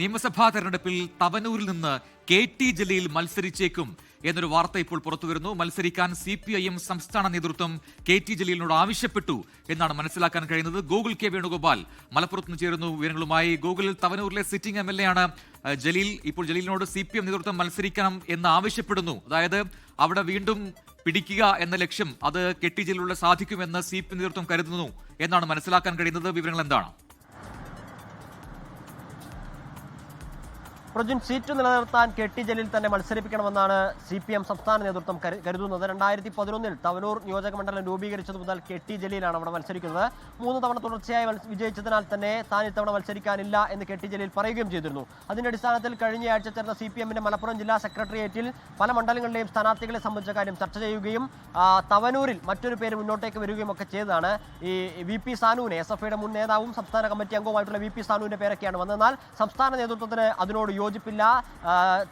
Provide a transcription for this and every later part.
നിയമസഭാ തെരഞ്ഞെടുപ്പിൽ തവനൂരിൽ നിന്ന് കെ.ടി. ജലീൽ മത്സരിച്ചേക്കും എന്നൊരു വാർത്ത ഇപ്പോൾ പുറത്തുവരുന്നു. മത്സരിക്കാൻ CPIM സംസ്ഥാന നേതൃത്വം കെ.ടി. ജലീലിനോട് ആവശ്യപ്പെട്ടു എന്നാണ് മനസ്സിലാക്കാൻ കഴിയുന്നത്. ഗൂഗിൾ കെ വേണുഗോപാൽ മലപ്പുറത്ത് നിന്ന് ചേരുന്നു വിവരങ്ങളുമായി. ഗൂഗിൾ, തവനൂരിലെ സിറ്റിംഗ് MLA ആണ് ജലീൽ. ഇപ്പോൾ ജലീലിനോട് CPM നേതൃത്വം മത്സരിക്കണം എന്ന് ആവശ്യപ്പെടുന്നു. അതായത് അവിടെ വീണ്ടും പിടിക്കുക എന്ന ലക്ഷ്യം അത് കെ.ടി. ജലീലിലൂടെ സാധിക്കുമെന്ന് CPM നേതൃത്വം കരുതുന്നു എന്നാണ് മനസ്സിലാക്കാൻ കഴിയുന്നത്. വിവരങ്ങൾ എന്താണ്? പ്രജുൻ, സീറ്റ് നിലനിർത്താൻ കെ.ടി. ജലീൽ തന്നെ മത്സരിപ്പിക്കണമെന്നാണ് CPM സംസ്ഥാന നേതൃത്വം കരുതുന്നത്. 2011 തവനൂർ നിയോജകമണ്ഡലം രൂപീകരിച്ചത് മുതൽ കെ.ടി. ജലീലാണ് അവിടെ മത്സരിക്കുന്നത്. 3 തവണ തുടർച്ചയായി വിജയിച്ചതിനാൽ തന്നെ താൻ ഇത്തവണ മത്സരിക്കാനില്ല എന്ന് കെ.ടി. ജലീൽ പറയുകയും ചെയ്തിരുന്നു. അതിന്റെ അടിസ്ഥാനത്തിൽ കഴിഞ്ഞയാഴ്ച ചേർന്ന CPMന്റെ മലപ്പുറം ജില്ലാ സെക്രട്ടേറിയറ്റിൽ പല മണ്ഡലങ്ങളിലെയും സ്ഥാനാർത്ഥികളെ സംബന്ധിച്ച കാര്യം ചർച്ച ചെയ്യുകയും തവനൂരിൽ മറ്റൊരു പേര് മുന്നോട്ടേക്ക് വരികയും ഒക്കെ ചെയ്തതാണ്. ഈ VP സാനുവിനെ, SFIയുടെ മുൻ നേതാവും സംസ്ഥാന കമ്മിറ്റി അംഗവുമായിട്ടുള്ള VP സാനുവിന്റെ പേരൊക്കെയാണ് വന്നതെന്നാൽ സംസ്ഥാന നേതൃത്വത്തിന് അതിനോട് യോജിപ്പില്ല.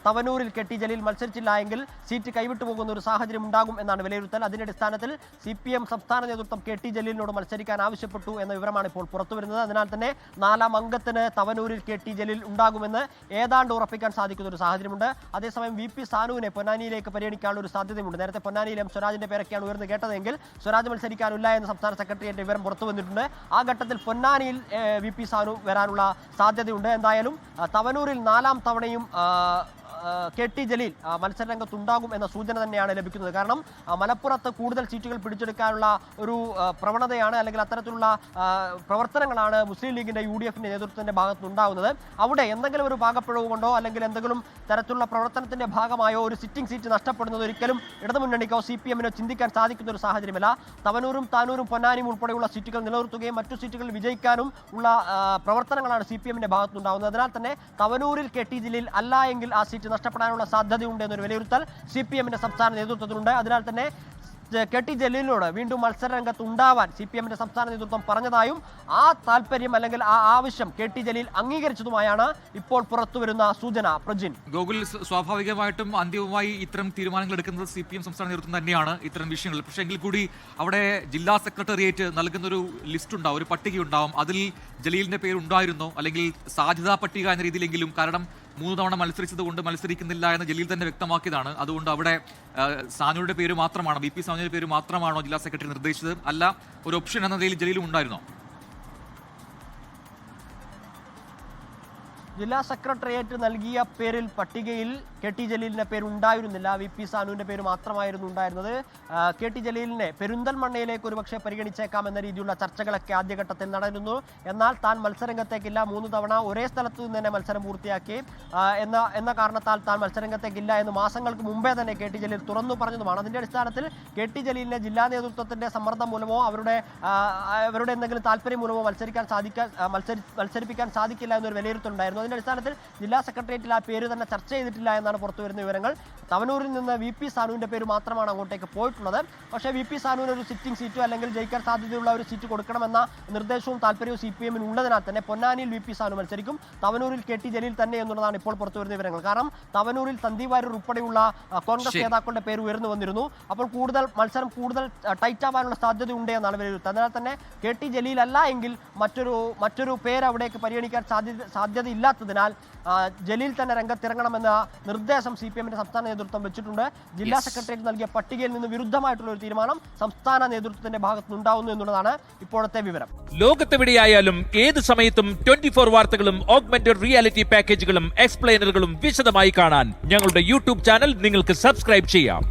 തവനൂരിൽ കെ.ടി. ജലീൽ മത്സരിച്ചില്ല എങ്കിൽ സീറ്റ് കൈവിട്ടു പോകുന്ന ഒരു സാഹചര്യം ഉണ്ടാകും എന്നാണ് വിലയിരുത്തൽ. അതിന്റെ അടിസ്ഥാനത്തിൽ CPM സംസ്ഥാന നേതൃത്വം കെ.ടി. ജലീലിനോട് മത്സരിക്കാൻ ആവശ്യപ്പെട്ടു എന്ന വിവരമാണ് ഇപ്പോൾ പുറത്തുവരുന്നത്. അതിനാൽ തന്നെ 4ാം അംഗത്തിന് തവനൂരിൽ കെ.ടി. ജലീൽ ഉണ്ടാകുമെന്ന് ഏതാണ്ട് ഉറപ്പിക്കാൻ സാധിക്കുന്ന ഒരു സാഹചര്യമുണ്ട്. അതേസമയം VP സാനുവിനെ പൊന്നാനിയിലേക്ക് പരിഗണിക്കാനുള്ള ഒരു സാധ്യതയുണ്ട്. നേരത്തെ പൊന്നാനിയിൽ സ്വരാജിന്റെ പേരൊക്കെയാണ് ഉയർന്നു കേട്ടതെങ്കിൽ സ്വരാജ് മത്സരിക്കാനില്ല എന്ന് സംസ്ഥാന സെക്രട്ടേറിയറ്റ് വിവരം പുറത്തു വന്നിട്ടുണ്ട്. ആ ഘട്ടത്തിൽ പൊന്നാനിയിൽ VP സാനു വരാനുള്ള സാധ്യതയുണ്ട്. എന്തായാലും തവനൂരിൽ 4ാം തവണയും കെ.ടി. ജലീൽ മത്സരരംഗത്തുണ്ടാകും എന്ന സൂചന തന്നെയാണ് ലഭിക്കുന്നത്. കാരണം മലപ്പുറത്ത് കൂടുതൽ സീറ്റുകൾ പിടിച്ചെടുക്കാനുള്ള ഒരു പ്രവണതയാണ്, അല്ലെങ്കിൽ അത്തരത്തിലുള്ള പ്രവർത്തനങ്ങളാണ് മുസ്ലിം ലീഗിന്റെ UDFന്റെ നേതൃത്വത്തിന്റെ ഭാഗത്തുനിന്നുണ്ടാകുന്നത്. അവിടെ എന്തെങ്കിലും ഒരു പാകപ്പിഴവ് കൊണ്ടോ അല്ലെങ്കിൽ എന്തെങ്കിലും തരത്തിലുള്ള പ്രവർത്തനത്തിന്റെ ഭാഗമായോ ഒരു സിറ്റിംഗ് സീറ്റ് നഷ്ടപ്പെടുന്നത് ഒരിക്കലും ഇടതുമുന്നണിക്കോ CPMനോ ചിന്തിക്കാൻ സാധിക്കുന്ന ഒരു സാഹചര്യമല്ല. തവനൂരും താനൂരും പൊന്നാനിയും ഉൾപ്പെടെയുള്ള സീറ്റുകൾ നിലനിർത്തുകയും മറ്റു സീറ്റുകൾ വിജയിക്കാനും ഉള്ള പ്രവർത്തനങ്ങളാണ് CPMന്റെ ഭാഗത്തുനിന്നുണ്ടാകുന്നത്. അതിനാൽ തന്നെ തവനൂരിൽ കെ.ടി. ജലീൽ അല്ല എങ്കിൽ ആ സീറ്റ് നഷ്ടപ്പെടാനുള്ള സാധ്യതയുണ്ട് എന്നൊരു വിലയിരുത്തൽ CPMന്റെ സംസ്ഥാന നേതൃത്വത്തിലുണ്ട്. അതിനാൽ തന്നെ കെ.ടി. ജലീലിനോട് വീണ്ടും മത്സരരംഗത്ത് ഉണ്ടാവാൻ CPMന്റെ സംസ്ഥാന നേതൃത്വം പറഞ്ഞതായും ആ താല്പര്യം അല്ലെങ്കിൽ ആ ആവശ്യം കെ.ടി. ജലീൽ അംഗീകരിച്ചതുമായാണ് ഇപ്പോൾ പുറത്തുവരുന്ന സൂചന. പ്രജിൻ, ഗൂഗിൾ, സ്വാഭാവികമായിട്ടും അന്തിമമായി ഇത്തരം തീരുമാനങ്ങൾ എടുക്കുന്നത് CPM സംസ്ഥാന നേതൃത്വം തന്നെയാണ് ഇത്തരം വിഷയങ്ങൾ. പക്ഷേ എങ്കിൽ കൂടി അവിടെ ജില്ലാ സെക്രട്ടേറിയറ്റ് നൽകുന്നൊരു ലിസ്റ്റ് ഉണ്ടാവും, ഒരു പട്ടിക ഉണ്ടാവും. അതിൽ ജലീലിന്റെ പേര് ഉണ്ടായിരുന്നോ, അല്ലെങ്കിൽ സാധ്യതാ പട്ടിക എന്ന രീതിയിലെങ്കിലും, കാരണം 3 തവണ മത്സരിച്ചത് കൊണ്ട് മത്സരിക്കുന്നില്ല എന്ന് ജലീൽ തന്നെ വ്യക്തമാക്കിയതാണ്. അതുകൊണ്ട് അവിടെ സാനുവിന്റെ പേര് മാത്രമാണോ, VP സാനുവിന്റെ പേര് മാത്രമാണോ ജില്ലാ സെക്രട്ടറി നിർദ്ദേശിച്ചത്? അല്ല, ഒരു ഓപ്ഷൻ എന്ന നിലയിൽ ജലീലും ഉണ്ടായിരുന്നോ? ജില്ലാ സെക്രട്ടേറിയറ്റ് നൽകിയ പേരിൽ പട്ടികയിൽ കെ.ടി. ജലീലിന്റെ പേര് ഉണ്ടായിരുന്നില്ല. VP സാനുവിന്റെ പേര് മാത്രമായിരുന്നു ഉണ്ടായിരുന്നത്. കെ.ടി. ജലീലിനെ പെരിന്തൽമണ്ണയിലേക്ക് ഒരുപക്ഷെ പരിഗണിച്ചേക്കാം എന്ന രീതിയിലുള്ള ചർച്ചകളൊക്കെ ആദ്യഘട്ടത്തിൽ നടന്നു. എന്നാൽ താൻ മത്സരരംഗത്തേക്കില്ല, 3 തവണ ഒരേ സ്ഥലത്തു നിന്ന് തന്നെ മത്സരം പൂർത്തിയാക്കി എന്ന കാരണത്താൽ താൻ മത്സരരംഗത്തേക്കില്ല എന്ന് മാസങ്ങൾക്ക് മുമ്പേ തന്നെ കെ.ടി. ജലീൽ തുറന്നു പറഞ്ഞതുമാണ്. അതിന്റെ അടിസ്ഥാനത്തിൽ കെ.ടി. ജലീലിനെ ജില്ലാ നേതൃത്വത്തിന്റെ സമ്മർദ്ദം മൂലമോ അവരുടെ എന്തെങ്കിലും താല്പര്യം മൂലമോ മത്സരിപ്പിക്കാൻ സാധിക്കില്ല എന്നൊരു വിലയിരുത്തലുണ്ടായിരുന്നു. അതിന്റെ അടിസ്ഥാനത്തിൽ ജില്ലാ സെക്രട്ടേറിയറ്റിൽ ആ പേര് തന്നെ ചർച്ച ചെയ്തിട്ടില്ല എന്നാണ് പുറത്തുവരുന്ന വിവരങ്ങൾ. തവനൂരിൽ നിന്ന് VP സാനുവിന്റെ പേര് മാത്രമാണ് അങ്ങോട്ടേക്ക് പോയിട്ടുള്ളത്. പക്ഷേ VP സാനുവിന് ഒരു സിറ്റിംഗ് സീറ്റോ അല്ലെങ്കിൽ ജയിക്കാൻ സാധ്യതയുള്ള ഒരു സീറ്റ് കൊടുക്കണമെന്ന നിർദ്ദേശവും താല്പര്യവും CPMന് ഉള്ളതിനാൽ തന്നെ പൊന്നാനിയിൽ VP സാനു മത്സരിക്കും, തവനൂരിൽ കെ.ടി. ജലീൽ തന്നെ എന്നുള്ളതാണ് ഇപ്പോൾ പുറത്തുവരുന്ന വിവരങ്ങൾ. കാരണം തവനൂരിൽ സന്ദീപ് വാര്യർ ഉൾപ്പെടെയുള്ള കോൺഗ്രസ് നേതാക്കളുടെ പേര് ഉയർന്നു വന്നിരുന്നു. അപ്പോൾ മത്സരം കൂടുതൽ ടൈറ്റ് ആവാനുള്ള സാധ്യതയുണ്ട് എന്നാണ് വിലയിരുത്തുന്നത്. അതിനാൽ തന്നെ കെ.ടി. ജലീൽ അല്ല എങ്കിൽ മറ്റൊരു പേര് അവിടേക്ക് പരിഗണിക്കാൻ സാധ്യതയില്ലാത്തതിനാൽ ജലീൽ തന്നെ രംഗത്തിറങ്ങണമെന്ന നിർദ്ദേശം CPMന്റെ സംസ്ഥാന നേതൃത്വം വെച്ചിട്ടുണ്ട്. ജില്ലാ സെക്രട്ടേറിയറ്റ് നൽകിയ പട്ടികയിൽ നിന്ന് വിരുദ്ധമായിട്ടുള്ള ഒരു തീരുമാനം സംസ്ഥാന നേതൃത്വത്തിന്റെ ഭാഗത്തുനിന്നുണ്ടാവുന്നു എന്നുള്ളതാണ് ഇപ്പോഴത്തെ വിവരം. ലോകത്തെവിടെയായാലും ഏത് സമയത്തും 24 വാർത്തകളും ഓഗ്മെന്റഡ് റിയാലിറ്റി പാക്കേജുകളും എക്സ്പ്ലെയിനറുകളും വിശദമായി കാണാൻ ഞങ്ങളുടെ YouTube ചാനൽ നിങ്ങൾക്ക് സബ്സ്ക്രൈബ് ചെയ്യാം.